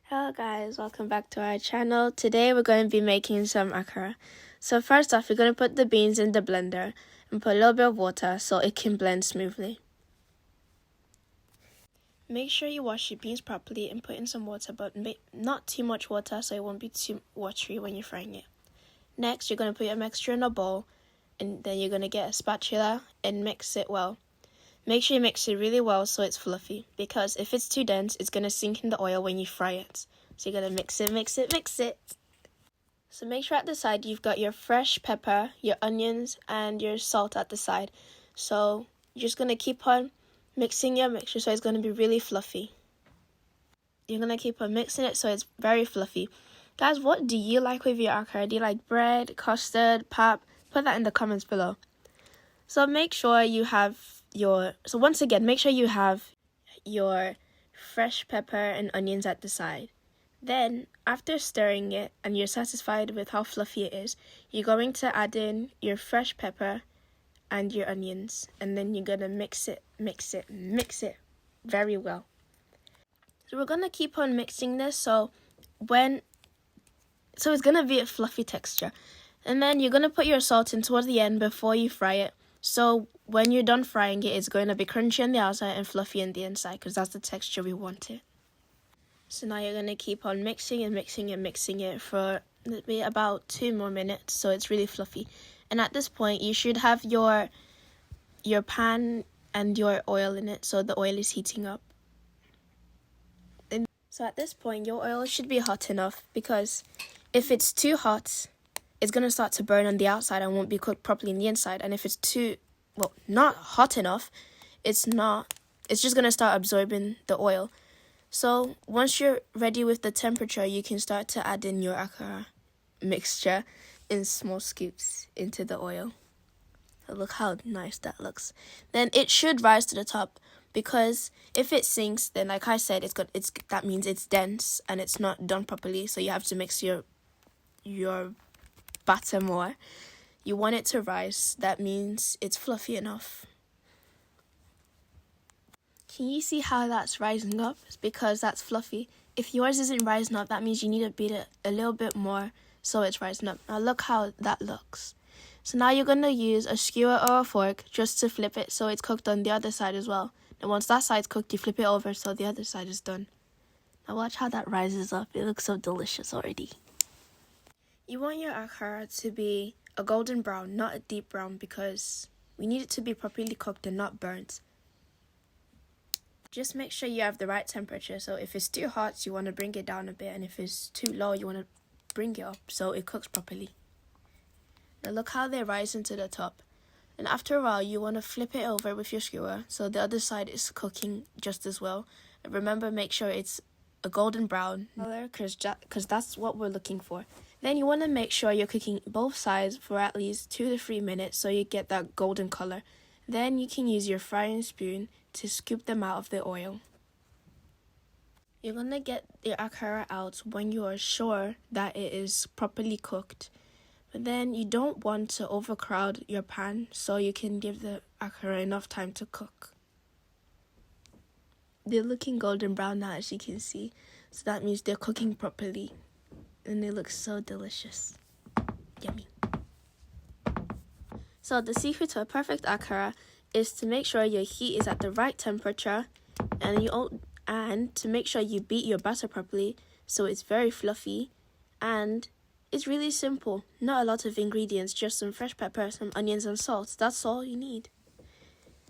Hello guys, welcome back to our channel. Today we're going to be making some akara. So first off, we're going to put the beans in the blender and put a little bit of water so it can blend smoothly. Make sure you wash your beans properly and put in some water, but not too much water so it won't be too watery when you're frying it. Next, you're going to put your mixture in a bowl and then you're going to get a spatula and mix it well. Make sure you mix it really well so it's fluffy, because if it's too dense, it's going to sink in the oil when you fry it. So you're going to mix it. So make sure at the side you've got your fresh pepper, your onions, and your salt at the side. So you're just going to keep on mixing your mixture so it's going to be really fluffy. You're going to keep on mixing it so it's very fluffy. Guys, what do you like with your akara? Do you like bread, custard, pap? Put that in the comments below. So make sure you have make sure you have your fresh pepper and onions at the side. Then, after stirring it and you're satisfied with how fluffy it is, you're going to add in your fresh pepper and your onions. And then you're going to mix it very well. So we're going to keep on mixing this so it's going to be a fluffy texture. And then you're going to put your salt in towards the end before you fry it. So when you're done frying it, it's going to be crunchy on the outside and fluffy on the inside, because that's the texture we want it. So now you're going to keep on mixing it for maybe about 2 more minutes so it's really fluffy. And at this point, you should have your pan and your oil in it, so the oil is heating up. So at this point, your oil should be hot enough, because if it's too hot, it's going to start to burn on the outside and won't be cooked properly in the inside. And if it's not hot enough, it's just going to start absorbing the oil. So once you're ready with the temperature, you can start to add in your akara mixture in small scoops into the oil. So look how nice that looks. Then it should rise to the top, because if it sinks, then like I said, that means it's dense and it's not done properly. So you have to mix your batter more. You want it to rise. That means it's fluffy enough. Can you see how that's rising up? It's because that's fluffy. If yours isn't rising up, that means you need to beat it a little bit more so it's rising up. Now look how that looks. So now you're going to use a skewer or a fork just to flip it so it's cooked on the other side as well. And once that side's cooked, you flip it over so the other side is done. Now watch how that rises up. It looks so delicious already. You want your akara to be a golden brown, not a deep brown, because we need it to be properly cooked and not burnt. Just make sure you have the right temperature. So if it's too hot, you want to bring it down a bit. And if it's too low, you want to bring it up so it cooks properly. Now look how they rise into the top. And after a while, you want to flip it over with your skewer so the other side is cooking just as well. And remember, make sure it's a golden brown color, because that's what we're looking for. Then you want to make sure you're cooking both sides for at least 2 to 3 minutes so you get that golden color. Then you can use your frying spoon to scoop them out of the oil. You're going to get your akara out when you are sure that it is properly cooked. But then you don't want to overcrowd your pan, so you can give the akara enough time to cook. They're looking golden brown now, as you can see. So that means they're cooking properly. And they look so delicious. Yummy. So the secret to a perfect akara is to make sure your heat is at the right temperature, and to make sure you beat your batter properly so it's very fluffy. And it's really simple. Not a lot of ingredients, just some fresh pepper, some onions and salt. That's all you need.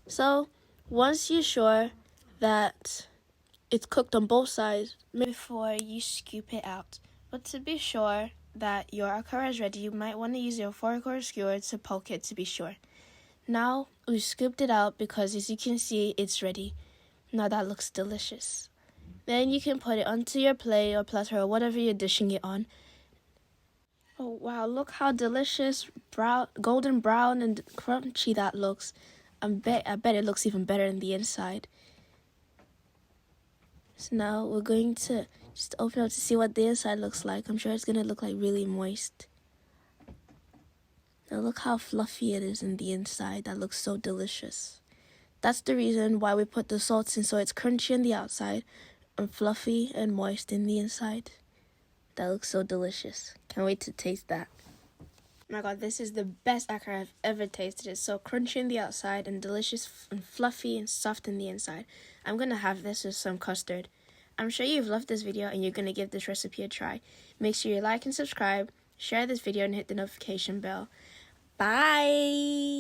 So once you're sure that it's cooked on both sides, before you scoop it out. But to be sure that your akara is ready, you might want to use your fork or skewer to poke it to be sure. Now we scooped it out because, as you can see, it's ready. Now that looks delicious. Then you can put it onto your plate or platter or whatever you're dishing it on. Oh wow, look how delicious, golden brown and crunchy that looks. I bet it looks even better on the inside. So now we're going to just open up to see what the inside looks like. I'm sure it's going to look like really moist. Now look how fluffy it is in the inside. That looks so delicious. That's the reason why we put the salt in, so it's crunchy on the outside and fluffy and moist in the inside. That looks so delicious. Can't wait to taste that. Oh my god, this is the best akara I've ever tasted. It's so crunchy on the outside and delicious and fluffy and soft in the inside. I'm going to have this with some custard. I'm sure you've loved this video and you're going to give this recipe a try. Make sure you like and subscribe, share this video and hit the notification bell. Bye!